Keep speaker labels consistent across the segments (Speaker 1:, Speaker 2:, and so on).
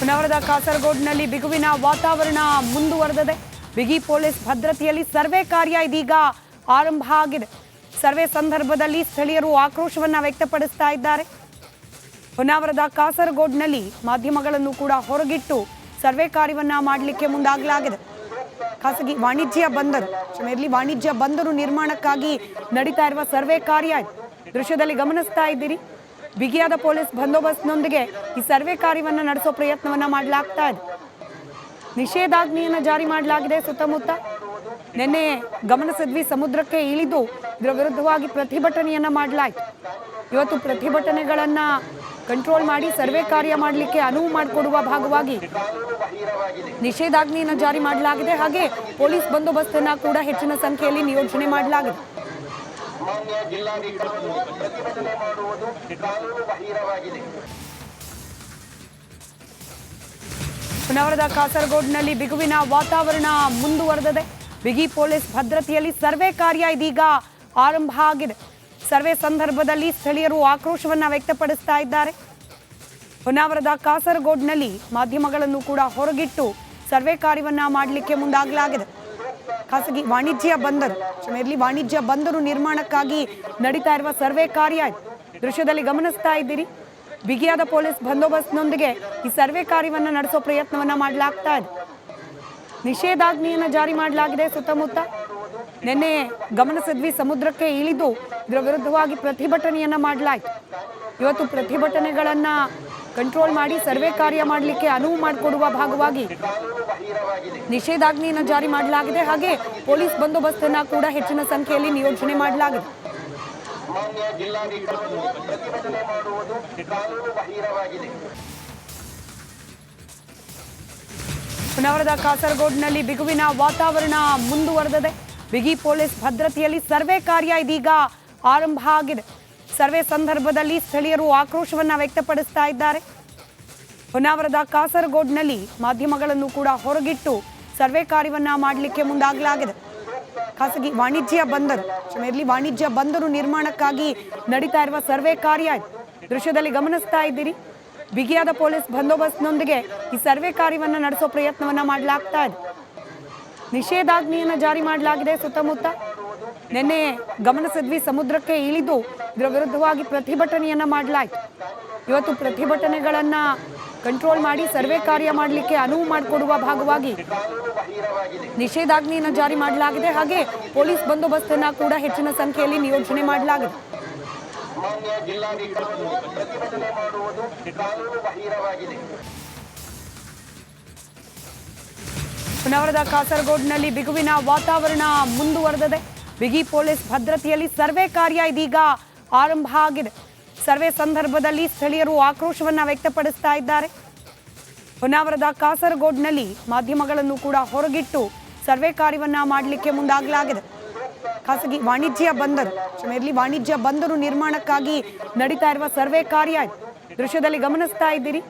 Speaker 1: ನಗರದ ಕಾಸರಗೋಡಿನಲ್ಲಿ ಬಿಗುವಿನ ವಾತಾವರಣ ಮುಂದುವರೆದಿದೆ. ಬಿಗಿ ಪೊಲೀಸ್ ಭದ್ರತೆಯಲ್ಲಿ ಸರ್ವೆ ಕಾರ್ಯ ಇದೀಗ ಆರಂಭ ಆಗಿದೆ. ಸರ್ವೆ ಸಂದರ್ಭದಲ್ಲಿ ಸ್ಥಳೀಯರು ಆಕ್ರೋಶವನ್ನ ವ್ಯಕ್ತಪಡಿಸ್ತಾ ಇದ್ದಾರೆ. ಹೊನ್ನಾವರದ ಕಾಸರಗೋಡಿನಲ್ಲಿ ಮಾಧ್ಯಮಗಳನ್ನು ಕೂಡ ಹೊರಗಿಟ್ಟು ಸರ್ವೆ ಕಾರ್ಯವನ್ನ ಮಾಡಲಿಕ್ಕೆ ಮುಂದಾಗಲಾಗಿದೆ. ಖಾಸಗಿ ವಾಣಿಜ್ಯ ಬಂದರು ನಿರ್ಮಾಣಕ್ಕಾಗಿ ನಡೀತಾ ಇರುವ ಸರ್ವೆ ಕಾರ್ಯ ದೃಶ್ಯದಲ್ಲಿ ಗಮನಿಸ್ತಾ ಇದ್ದೀರಿ. ಬಿಗಿಯಾದ ಪೊಲೀಸ್ ಬಂದೋಬಸ್ತ್ನೊಂದಿಗೆ ಈ ಸರ್ವೆ ಕಾರ್ಯವನ್ನು ನಡೆಸೋ ಪ್ರಯತ್ನವನ್ನ ಮಾಡಲಾಗ್ತಾ ಇದೆ. ನಿಷೇಧಾಜ್ಞೆಯನ್ನು ಜಾರಿ ಮಾಡಲಾಗಿದೆ. ಸುತ್ತಮುತ್ತ ನಿನ್ನೆ ಗಮನಿಸಿದ್ವಿ, ಸಮುದ್ರಕ್ಕೆ ಇಳಿದು ಇದರ ವಿರುದ್ಧವಾಗಿ ಪ್ರತಿಭಟನೆಯನ್ನ ಮಾಡಲಾಯಿತು. ಇವತ್ತು ಪ್ರತಿಭಟನೆಗಳನ್ನ ಕಂಟ್ರೋಲ್ ಮಾಡಿ ಸರ್ವೆ ಕಾರ್ಯ ಮಾಡಲಿಕ್ಕೆ ಅನುವು ಮಾಡಿಕೊಡುವ ಭಾಗವಾಗಿ ನಿಷೇಧಾಜ್ಞೆಯನ್ನು ಜಾರಿ ಮಾಡಲಾಗಿದೆ. ಹಾಗೆ ಪೊಲೀಸ್ ಬಂದೋಬಸ್ತನ್ನ ಕೂಡ ಹೆಚ್ಚಿನ ಸಂಖ್ಯೆಯಲ್ಲಿ ನಿಯೋಜನೆ ಮಾಡಲಾಗಿದೆ. ನಗರದ ಕಾಸರಗೋಡಿನಲ್ಲಿ ಬಿಗುವಿನ ವಾತಾವರಣ ಮುಂದುವರೆದಿದೆ. ಬಿಗಿ ಪೊಲೀಸ್ ಭದ್ರತೆಯಲ್ಲಿ ಸರ್ವೆ ಕಾರ್ಯ ಇದೀಗ ಆರಂಭ ಆಗಿದೆ. ಸರ್ವೆ ಸಂದರ್ಭದಲ್ಲಿ ಸ್ಥಳೀಯರು ಆಕ್ರೋಶವನ್ನ ವ್ಯಕ್ತಪಡಿಸ್ತಾ ಇದ್ದಾರೆ. ಹೊನ್ನಾವರದ ಕಾಸರಗೋಡಿನಲ್ಲಿ ಮಾಧ್ಯಮಗಳನ್ನು ಕೂಡ ಹೊರಗಿಟ್ಟು ಸರ್ವೆ ಕಾರ್ಯವನ್ನ ಮಾಡಲಿಕ್ಕೆ ಮುಂದಾಗಲಾಗಿದೆ. ಖಾಸಗಿ ವಾಣಿಜ್ಯ ಬಂದರು ನಿರ್ಮಾಣಕ್ಕಾಗಿ ನಡೀತಾ ಇರುವ ಸರ್ವೆ ಕಾರ್ಯ ದೃಶ್ಯದಲ್ಲಿ ಗಮನಿಸ್ತಾ ಇದ್ದೀರಿ. ಬಿಗಿಯಾದ ಪೊಲೀಸ್ ಬಂದೋಬಸ್ತ್ನೊಂದಿಗೆ ಈ ಸರ್ವೆ ಕಾರ್ಯವನ್ನ ನಡೆಸೋ ಪ್ರಯತ್ನವನ್ನ ಮಾಡಲಾಗ್ತಾ ಇದೆ. ನಿಷೇಧಾಜ್ಞೆಯನ್ನು ಜಾರಿ ಮಾಡಲಾಗಿದೆ. ಸುತ್ತಮುತ್ತ ನಿನ್ನೆ ಗಮನಿಸಿದ್ವಿ, ಸಮುದ್ರಕ್ಕೆ ಇಳಿದು ಇದರ ವಿರುದ್ಧವಾಗಿ ಪ್ರತಿಭಟನೆಯನ್ನ ಮಾಡಲಾಯಿತು. ಇವತ್ತು ಪ್ರತಿಭಟನೆಗಳನ್ನ ಕಂಟ್ರೋಲ್ ಮಾಡಿ ಸರ್ವೆ ಕಾರ್ಯ ಮಾಡಲಿಕ್ಕೆ ಅನುವು ಮಾಡಿಕೊಡುವ ಭಾಗವಾಗಿ ನಿಷೇಧಾಜ್ಞೆಯನ್ನು ಜಾರಿ ಮಾಡಲಾಗಿದೆ. ಹಾಗೆ ಪೊಲೀಸ್ ಬಂದೋಬಸ್ತನ್ನ ಕೂಡ ಹೆಚ್ಚಿನ ಸಂಖ್ಯೆಯಲ್ಲಿ ನಿಯೋಜನೆ ಮಾಡಲಾಗಿದೆ. ನಗರದ ಕಾಸರಗೋಡಿನಲ್ಲಿ ಬಿಗುವಿನ ವಾತಾವರಣ ಮುಂದುವರೆದಿದೆ. ಬಿಗಿ ಪೊಲೀಸ್ ಭದ್ರತೆಯಲ್ಲಿ ಸರ್ವೆ ಕಾರ್ಯ ಇದೀಗ ಆರಂಭ ಆಗಿದೆ. ಸರ್ವೆ ಸಂದರ್ಭದಲ್ಲಿ ಸ್ಥಳೀಯರು ಆಕ್ರೋಶವನ್ನ ವ್ಯಕ್ತಪಡಿಸ್ತಾ ಇದ್ದಾರೆ. ಹೊನ್ನಾವರದ ಕಾಸರಗೋಡಿನಲ್ಲಿ ಮಾಧ್ಯಮಗಳನ್ನು ಕೂಡ ಹೊರಗಿಟ್ಟು ಸರ್ವೆ ಕಾರ್ಯವನ್ನ ಮಾಡಲಿಕ್ಕೆ ಮುಂದಾಗಲಾಗಿದೆ. ಖಾಸಗಿ ವಾಣಿಜ್ಯ ಬಂದರು ನಿರ್ಮಾಣಕ್ಕಾಗಿ ನಡೀತಾ ಇರುವ ಸರ್ವೆ ಕಾರ್ಯ ದೃಶ್ಯದಲ್ಲಿ ಗಮನಿಸ್ತಾ ಇದ್ದೀರಿ. ಬಿಗಿಯಾದ ಪೊಲೀಸ್ ಬಂದೋಬಸ್ತ್ನೊಂದಿಗೆ ಈ ಸರ್ವೆ ಕಾರ್ಯವನ್ನ ನಡೆಸೋ ಪ್ರಯತ್ನವನ್ನ ಮಾಡಲಾಗ್ತಾ ಇದೆ. ನಿಷೇಧಾಜ್ಞೆಯನ್ನು ಜಾರಿ ಮಾಡಲಾಗಿದೆ. ಸುತ್ತಮುತ್ತ ನಿನ್ನೆ ಗಮನಿಸಿದ್ವಿ, ಸಮುದ್ರಕ್ಕೆ ಇಳಿದು ಇದರ ವಿರುದ್ಧವಾಗಿ ಪ್ರತಿಭಟನೆಯನ್ನ ಮಾಡಲಾಯಿತು. ಇವತ್ತು ಪ್ರತಿಭಟನೆಗಳನ್ನ ಕಂಟ್ರೋಲ್ ಮಾಡಿ ಸರ್ವೆ ಕಾರ್ಯ ಮಾಡಲಿಕ್ಕೆ ಅನುವು ಮಾಡಿಕೊಡುವ ಭಾಗವಾಗಿ ನಿಷೇಧಾಜ್ಞೆಯನ್ನು ಜಾರಿ ಮಾಡಲಾಗಿದೆ. ಹಾಗೆ ಪೊಲೀಸ್ ಬಂದೋಬಸ್ತನ್ನ ಕೂಡ ಹೆಚ್ಚಿನ ಸಂಖ್ಯೆಯಲ್ಲಿ ನಿಯೋಜನೆ ಮಾಡಲಾಗಿದೆ. ನಗರದ ಕಾಸರಗೋಡಿನಲ್ಲಿ ಬಿಗುವಿನ ವಾತಾವರಣ ಮುಂದುವರೆದಿದೆ. ಬಿಗಿ ಪೊಲೀಸ್ ಭದ್ರತೆಯಲ್ಲಿ ಸರ್ವೆ ಕಾರ್ಯ ಇದೀಗ ಆರಂಭ ಆಗಿದೆ. ಸರ್ವೆ ಸಂದರ್ಭದಲ್ಲಿ ಸ್ಥಳೀಯರು ಆಕ್ರೋಶವನ್ನ ವ್ಯಕ್ತಪಡಿಸ್ತಾ ಇದ್ದಾರೆ. ಹೊನ್ನಾವರದ ಕಾಸರಗೋಡಿನಲ್ಲಿ ಮಾಧ್ಯಮಗಳನ್ನು ಕೂಡ ಹೊರಗಿಟ್ಟು ಸರ್ವೆ ಕಾರ್ಯವನ್ನ ಮಾಡಲಿಕ್ಕೆ ಮುಂದಾಗಲಾಗಿದೆ. ಖಾಸಗಿ ವಾಣಿಜ್ಯ ಬಂದರು ನಿರ್ಮಾಣಕ್ಕಾಗಿ ನಡೀತಾ ಇರುವ ಸರ್ವೆ ಕಾರ್ಯ ದೃಶ್ಯದಲ್ಲಿ ಗಮನಿಸ್ತಾ ಇದ್ದೀರಿ.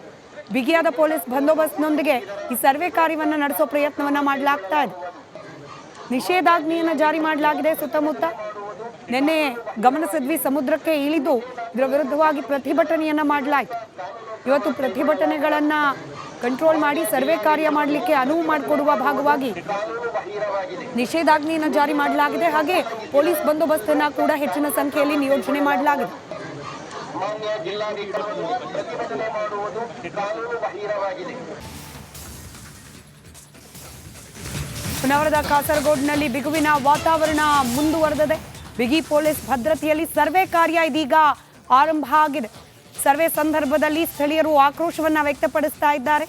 Speaker 1: ಬಿಗಿಯಾದ ಪೊಲೀಸ್ ಬಂದೋಬಸ್ತ್ನೊಂದಿಗೆ ಈ ಸರ್ವೆ ಕಾರ್ಯವನ್ನ ನಡೆಸೋ ಪ್ರಯತ್ನವನ್ನ ಮಾಡಲಾಗ್ತಾ ಇದೆ. ನಿಷೇಧಾಜ್ಞೆಯನ್ನು ಜಾರಿ ಮಾಡಲಾಗಿದೆ. ಸುತ್ತಮುತ್ತ ನಿನ್ನೆ ಗಮನಿಸಿದ್ವಿ, ಸಮುದ್ರಕ್ಕೆ ಇಳಿದು ಇದರ ವಿರುದ್ಧವಾಗಿ ಪ್ರತಿಭಟನೆಯನ್ನ ಮಾಡಲಾಯಿತು. ಇವತ್ತು ಪ್ರತಿಭಟನೆಗಳನ್ನ ಕಂಟ್ರೋಲ್ ಮಾಡಿ ಸರ್ವೆ ಕಾರ್ಯ ಮಾಡಲಿಕ್ಕೆ ಅನುವು ಮಾಡಿಕೊಡುವ ಭಾಗವಾಗಿ ನಿಷೇಧಾಜ್ಞೆಯನ್ನು ಜಾರಿ ಮಾಡಲಾಗಿದೆ. ಹಾಗೆ ಪೊಲೀಸ್ ಬಂದೋಬಸ್ತನ್ನ ಕೂಡ ಹೆಚ್ಚಿನ ಸಂಖ್ಯೆಯಲ್ಲಿ ನಿಯೋಜನೆ ಮಾಡಲಾಗಿದೆ. ನಗರದ ಕಾಸರಗೋಡಿನಲ್ಲಿ ಬಿಗುವಿನ ವಾತಾವರಣ ಮುಂದುವರೆದಿದೆ. ಬಿಗಿ ಪೊಲೀಸ್ ಭದ್ರತೆಯಲ್ಲಿ ಸರ್ವೆ ಕಾರ್ಯ ಇದೀಗ ಆರಂಭ ಆಗಿದೆ. ಸರ್ವೆ ಸಂದರ್ಭದಲ್ಲಿ ಸ್ಥಳೀಯರು ಆಕ್ರೋಶವನ್ನ ವ್ಯಕ್ತಪಡಿಸ್ತಾ ಇದ್ದಾರೆ.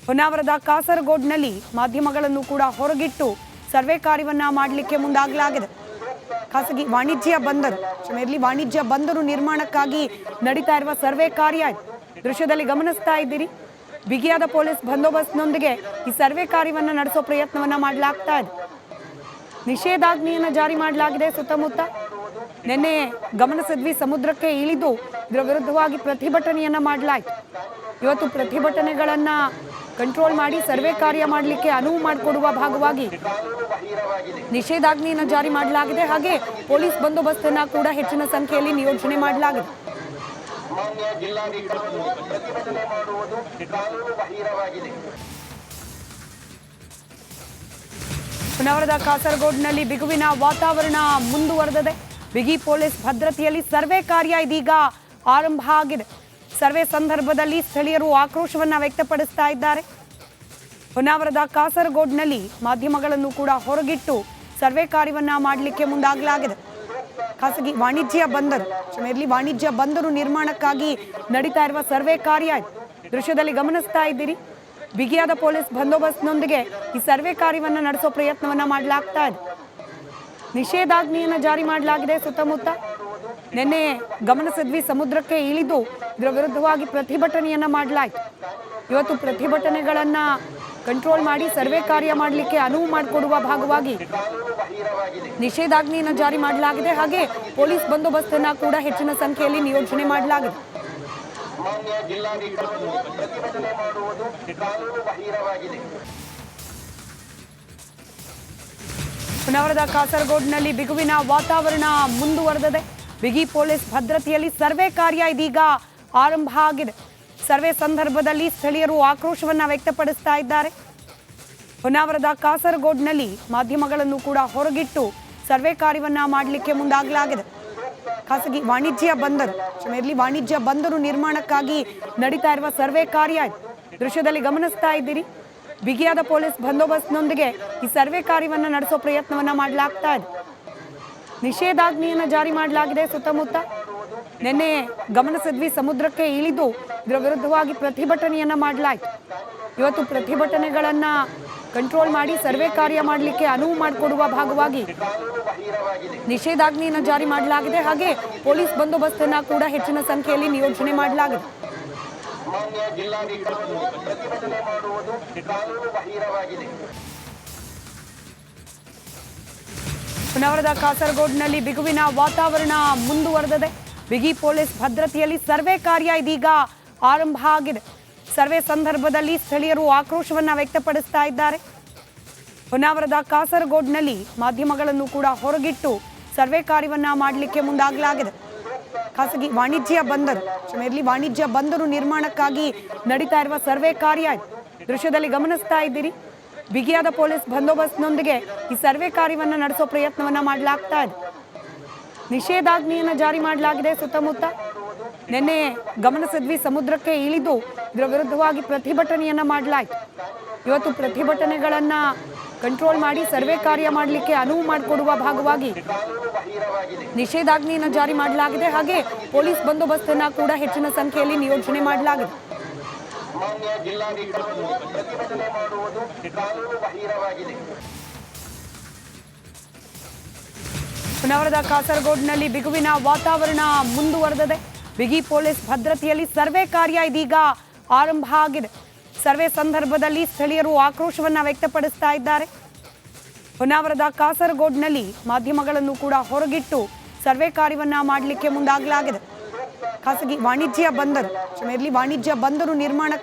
Speaker 1: ಹೊನ್ನಾವರದ ಕಾಸರಗೋಡಿನಲ್ಲಿ ಮಾಧ್ಯಮಗಳನ್ನು ಕೂಡ ಹೊರಗಿಟ್ಟು ಸರ್ವೆ ಕಾರ್ಯವನ್ನ ಮಾಡಲಿಕ್ಕೆ ಮುಂದಾಗಲಾಗಿದೆ. ಖಾಸಗಿ ವಾಣಿಜ್ಯ ಬಂದರು ನಿರ್ಮಾಣಕ್ಕಾಗಿ ನಡೀತಾ ಇರುವ ಸರ್ವೆ ಕಾರ್ಯ ದೃಶ್ಯದಲ್ಲಿ ಗಮನಿಸ್ತಾ ಇದ್ದೀರಿ. ಬಿಗಿಯಾದ ಪೊಲೀಸ್ ಬಂದೋಬಸ್ತ್ನೊಂದಿಗೆ ಈ ಸರ್ವೆ ಕಾರ್ಯವನ್ನ ನಡೆಸೋ ಪ್ರಯತ್ನವನ್ನ ಮಾಡಲಾಗ್ತಾ ಇದೆ. ನಿಷೇಧಾಜ್ಞೆಯನ್ನು ಜಾರಿ ಮಾಡಲಾಗಿದೆ. ಸುತ್ತಮುತ್ತ ನಿನ್ನೆ ಗಮನಿಸಿದ್ವಿ, ಸಮುದ್ರಕ್ಕೆ ಇಳಿದು ಇದರ ವಿರುದ್ಧವಾಗಿ ಪ್ರತಿಭಟನೆಯನ್ನ ಮಾಡಲಾಯಿತು. ಇವತ್ತು ಪ್ರತಿಭಟನೆಗಳನ್ನ ಕಂಟ್ರೋಲ್ ಮಾಡಿ ಸರ್ವೆ ಕಾರ್ಯ ಮಾಡಲಿಕ್ಕೆ ಅನುವು ಮಾಡಿಕೊಡುವ ಭಾಗವಾಗಿ ನಿಷೇಧಾಜ್ಞೆಯನ್ನು ಜಾರಿ ಮಾಡಲಾಗಿದೆ. ಹಾಗೆ ಪೊಲೀಸ್ ಬಂದೋಬಸ್ತನ್ನ ಕೂಡ ಹೆಚ್ಚಿನ ಸಂಖ್ಯೆಯಲ್ಲಿ ನಿಯೋಜನೆ ಮಾಡಲಾಗಿದೆ.
Speaker 2: ಮಾನ್ಯ ಜಿಲ್ಲಾಧಿಕಾರಿಗಳು ಪ್ರತಿಭಟನೆ ಮಾಡುವುದು ಕಾನೂನು ಬಾಹಿರವಾಗಿದೆ.
Speaker 1: ನಗರದ ಕಾಸರಗೋಡಿನಲ್ಲಿ ಬಿಗುವಿನ ವಾತಾವರಣ ಮುಂದುವರೆದಿದೆ. ಬಿಗಿ ಪೊಲೀಸ್ ಭದ್ರತೆಯಲ್ಲಿ ಸರ್ವೆ ಕಾರ್ಯ ಇದೀಗ ಆರಂಭ ಆಗಿದೆ. ಸರ್ವೆ ಸಂದರ್ಭದಲ್ಲಿ ಸ್ಥಳೀಯರು ಆಕ್ರೋಶವನ್ನ ವ್ಯಕ್ತಪಡಿಸ್ತಾ ಇದ್ದಾರೆ. ಹೊನ್ನಾವರದ ಕಾಸರಗೋಡಿನಲ್ಲಿ ಮಾಧ್ಯಮಗಳನ್ನು ಕೂಡ ಹೊರಗಿಟ್ಟು ಸರ್ವೆ ಕಾರ್ಯವನ್ನ ಮಾಡಲಿಕ್ಕೆ ಮುಂದಾಗಲಾಗಿದೆ. ಖಾಸಗಿ ವಾಣಿಜ್ಯ ಬಂದರು ನಿರ್ಮಾಣಕ್ಕಾಗಿ ನಡೀತಾ ಇರುವ ಸರ್ವೆ ಕಾರ್ಯ ದೃಶ್ಯದಲ್ಲಿ ಗಮನಿಸ್ತಾ ಇದ್ದೀರಿ. ಬಿಗಿಯಾದ ಪೊಲೀಸ್ ಬಂದೋಬಸ್ತ್ನೊಂದಿಗೆ ಈ ಸರ್ವೆ ಕಾರ್ಯವನ್ನು ನಡೆಸೋ ಪ್ರಯತ್ನವನ್ನ ಮಾಡಲಾಗ್ತಾ ಇದೆ. ನಿಷೇಧಾಜ್ಞೆಯನ್ನು ಜಾರಿ ಮಾಡಲಾಗಿದೆ. ಸುತ್ತಮುತ್ತ ನಿನ್ನೆ ಗಮನಿಸಿದ್ವಿ, ಸಮುದ್ರಕ್ಕೆ ಇಳಿದು ಇದರ ವಿರುದ್ಧವಾಗಿ ಪ್ರತಿಭಟನೆಯನ್ನ ಮಾಡಲಾಯಿತು. ಇವತ್ತು ಪ್ರತಿಭಟನೆಗಳನ್ನ ಕಂಟ್ರೋಲ್ ಮಾಡಿ ಸರ್ವೆ ಕಾರ್ಯ ಮಾಡಲಿಕ್ಕೆ ಅನುವು ಮಾಡಿಕೊಡುವ ಭಾಗವಾಗಿ ನಿಷೇಧಾಜ್ಞೆಯನ್ನು ಜಾರಿ ಮಾಡಲಾಗಿದೆ. ಹಾಗೆ ಪೊಲೀಸ್ ಬಂದೋಬಸ್ತನ್ನ ಕೂಡ ಹೆಚ್ಚಿನ ಸಂಖ್ಯೆಯಲ್ಲಿ ನಿಯೋಜನೆ ಮಾಡಲಾಗಿದೆ.
Speaker 2: ಮಾನ್ಯ ಜಿಲ್ಲಾಧಿಕಾರಿಗಳು ಪ್ರತಿಭಟನೆ ಮಾಡುವುದು ಕಾನೂನು ಬಾಹಿರವಾಗಿದೆ.
Speaker 1: ಹೊನ್ನಾವರದ ಕಾಸರಗೋಡಿನಲ್ಲಿ ಬಿಗುವಿನ ವಾತಾವರಣ ಮುಂದುವರೆದಿದೆ. ಬಿಗಿ ಪೊಲೀಸ್ ಭದ್ರತೆಯಲ್ಲಿ ಸರ್ವೆ ಕಾರ್ಯ ಇದೀಗ ಆರಂಭ ಆಗಿದೆ. ಸರ್ವೆ ಸಂದರ್ಭದಲ್ಲಿ ಸ್ಥಳೀಯರು ಆಕ್ರೋಶವನ್ನ ವ್ಯಕ್ತಪಡಿಸ್ತಾ ಇದ್ದಾರೆ. ಹೊನ್ನಾವರದ ಕಾಸರಗೋಡಿನಲ್ಲಿ ಮಾಧ್ಯಮಗಳನ್ನು ಕೂಡ ಹೊರಗಿಟ್ಟು ಸರ್ವೆ ಕಾರ್ಯವನ್ನ ಮಾಡಲಿಕ್ಕೆ ಮುಂದಾಗಲಾಗಿದೆ. ಖಾಸಗಿ ವಾಣಿಜ್ಯ ಬಂದರು ನಿರ್ಮಾಣಕ್ಕಾಗಿ ನಡೀತಾ ಇರುವ ಸರ್ವೆ ಕಾರ್ಯ ದೃಶ್ಯದಲ್ಲಿ ಗಮನಿಸ್ತಾ ಇದ್ದೀರಿ. ಬಿಗಿಯಾದ ಪೊಲೀಸ್ ಬಂದೋಬಸ್ತ್ನೊಂದಿಗೆ ಈ ಸರ್ವೆ ಕಾರ್ಯವನ್ನ ನಡೆಸೋ ಪ್ರಯತ್ನವನ್ನ ಮಾಡಲಾಗ್ತಾ ಇದೆ. ನಿಷೇಧಾಜ್ಞೆಯನ್ನು ಜಾರಿ ಮಾಡಲಾಗಿದೆ. ಸುತ್ತಮುತ್ತ ನಿನ್ನೆ ಗಮನಿಸಿದ್ವಿ, ಸಮುದ್ರಕ್ಕೆ ಇಳಿದು ಇದರ ವಿರುದ್ಧವಾಗಿ ಪ್ರತಿಭಟನೆಯನ್ನ ಮಾಡಲಾಯಿತು. ಇವತ್ತು ಪ್ರತಿಭಟನೆಗಳನ್ನ ಕಂಟ್ರೋಲ್ ಮಾಡಿ ಸರ್ವೆ ಕಾರ್ಯ ಮಾಡಲಿಕ್ಕೆ ಅನುವು ಮಾಡಿಕೊಡುವ ಭಾಗವಾಗಿ ನಿಷೇಧಾಜ್ಞೆಯನ್ನು ಜಾರಿ ಮಾಡಲಾಗಿದೆ. ಹಾಗೆ ಪೊಲೀಸ್ ಬಂದೋಬಸ್ತನ್ನ ಕೂಡ ಹೆಚ್ಚಿನ ಸಂಖ್ಯೆಯಲ್ಲಿ ನಿಯೋಜನೆ ಮಾಡಲಾಗಿದೆ.
Speaker 2: ಮಾನ್ಯ ಜಿಲ್ಲಾಧಿಕಾರಿಗಳು ಪ್ರತಿಭಟನೆ ಮಾಡುವುದು ಕಾನೂನು ಬಾಹಿರವಾಗಿದೆ.
Speaker 1: ಹೊನ್ನಾವರದ ಕಾಸರಗೋಡಿನಲ್ಲಿ ಬಿಗುವಿನ ವಾತಾವರಣ ಮುಂದುವರೆದಿದೆ. ಬಿಗಿ ಪೊಲೀಸ್ ಭದ್ರತೆಯಲ್ಲಿ ಸರ್ವೆ ಕಾರ್ಯ ಇದೀಗ ಆರಂಭ ಆಗಿದೆ. ಸರ್ವೆ ಸಂದರ್ಭದಲ್ಲಿ ಸ್ಥಳೀಯರು ಆಕ್ರೋಶವನ್ನ ವ್ಯಕ್ತಪಡಿಸ್ತಾ ಇದ್ದಾರೆ. ಹೊನ್ನಾವರದ ಕಾಸರಗೋಡಿನಲ್ಲಿ ಮಾಧ್ಯಮಗಳನ್ನು ಕೂಡ ಹೊರಗಿಟ್ಟು ಸರ್ವೆ ಕಾರ್ಯವನ್ನ ಮಾಡಲಿಕ್ಕೆ ಮುಂದಾಗಲಾಗಿದೆ. ಖಾಸಗಿ ವಾಣಿಜ್ಯ ಬಂದರು ನಿರ್ಮಾಣಕ್ಕಾಗಿ ನಡೀತಾ ಇರುವ ಸರ್ವೆ ಕಾರ್ಯ ದೃಶ್ಯದಲ್ಲಿ ಗಮನಿಸ್ತಾ ಇದ್ದೀರಿ. ಬಿಗಿಯಾದ ಪೊಲೀಸ್ ಬಂದೋಬಸ್ತ್ನೊಂದಿಗೆ ಈ ಸರ್ವೆ ಕಾರ್ಯವನ್ನ ನಡೆಸೋ ಪ್ರಯತ್ನವನ್ನ ಮಾಡಲಾಗ್ತಾ ಇದೆ. ನಿಷೇಧಾಜ್ಞೆಯನ್ನು ಜಾರಿ ಮಾಡಲಾಗಿದೆ. ಸುತ್ತಮುತ್ತ ನಿನ್ನೆ ಗಮನಿಸಿದ್ವಿ, ಸಮುದ್ರಕ್ಕೆ ಇಳಿದು ಇದರ ವಿರುದ್ಧವಾಗಿ ಪ್ರತಿಭಟನೆಯನ್ನ ಮಾಡಲಾಯಿತು. ಇವತ್ತು ಪ್ರತಿಭಟನೆಗಳನ್ನ ಕಂಟ್ರೋಲ್ ಮಾಡಿ ಸರ್ವೆ ಕಾರ್ಯ ಮಾಡಲಿಕ್ಕೆ ಅನುವು ಮಾಡಿಕೊಡುವ ಭಾಗವಾಗಿ ನಿಷೇಧಾಜ್ಞೆಯನ್ನು ಜಾರಿ ಮಾಡಲಾಗಿದೆ. ಹಾಗೆ ಪೊಲೀಸ್ ಬಂದೋಬಸ್ತನ್ನ ಕೂಡ ಹೆಚ್ಚಿನ ಸಂಖ್ಯೆಯಲ್ಲಿ ನಿಯೋಜನೆ ಮಾಡಲಾಗಿದೆ.
Speaker 2: ಮಾನ್ಯ ಜಿಲ್ಲಾಧಿಕಾರಿಗಳು ಪ್ರತಿಭಟನೆ ಮಾಡುವುದು ಕಾನೂನು ಬಾಹಿರವಾಗಿದೆ.
Speaker 1: ಹೊನ್ನಾವರದ ಕಾಸರಗೋಡಿನಲ್ಲಿ ಬಿಗುವಿನ ವಾತಾವರಣ ಮುಂದುವರೆದಿದೆ. ಬಿಗಿ ಪೊಲೀಸ್ ಭದ್ರತೆಯಲ್ಲಿ ಸರ್ವೆ ಕಾರ್ಯ ಇದೀಗ ಆರಂಭ ಆಗಿದೆ. ಸರ್ವೆ ಸಂದರ್ಭದಲ್ಲಿ ಸ್ಥಳೀಯರು ಆಕ್ರೋಶವನ್ನ ವ್ಯಕ್ತಪಡಿಸ್ತಾ ಇದ್ದಾರೆ. ಹೊನ್ನಾವರದ ಕಾಸರಗೋಡಿನಲ್ಲಿ ಮಾಧ್ಯಮಗಳನ್ನು ಕೂಡ ಹೊರಗಿಟ್ಟು ಸರ್ವೆ ಕಾರ್ಯವನ್ನ ಮಾಡಲಿಕ್ಕೆ ಮುಂದಾಗಲಾಗಿದೆ. ಖಾಸಗಿ ವಾಣಿಜ್ಯ ಬಂದರು ನಿರ್ಮಾಣಕ್ಕಾಗಿ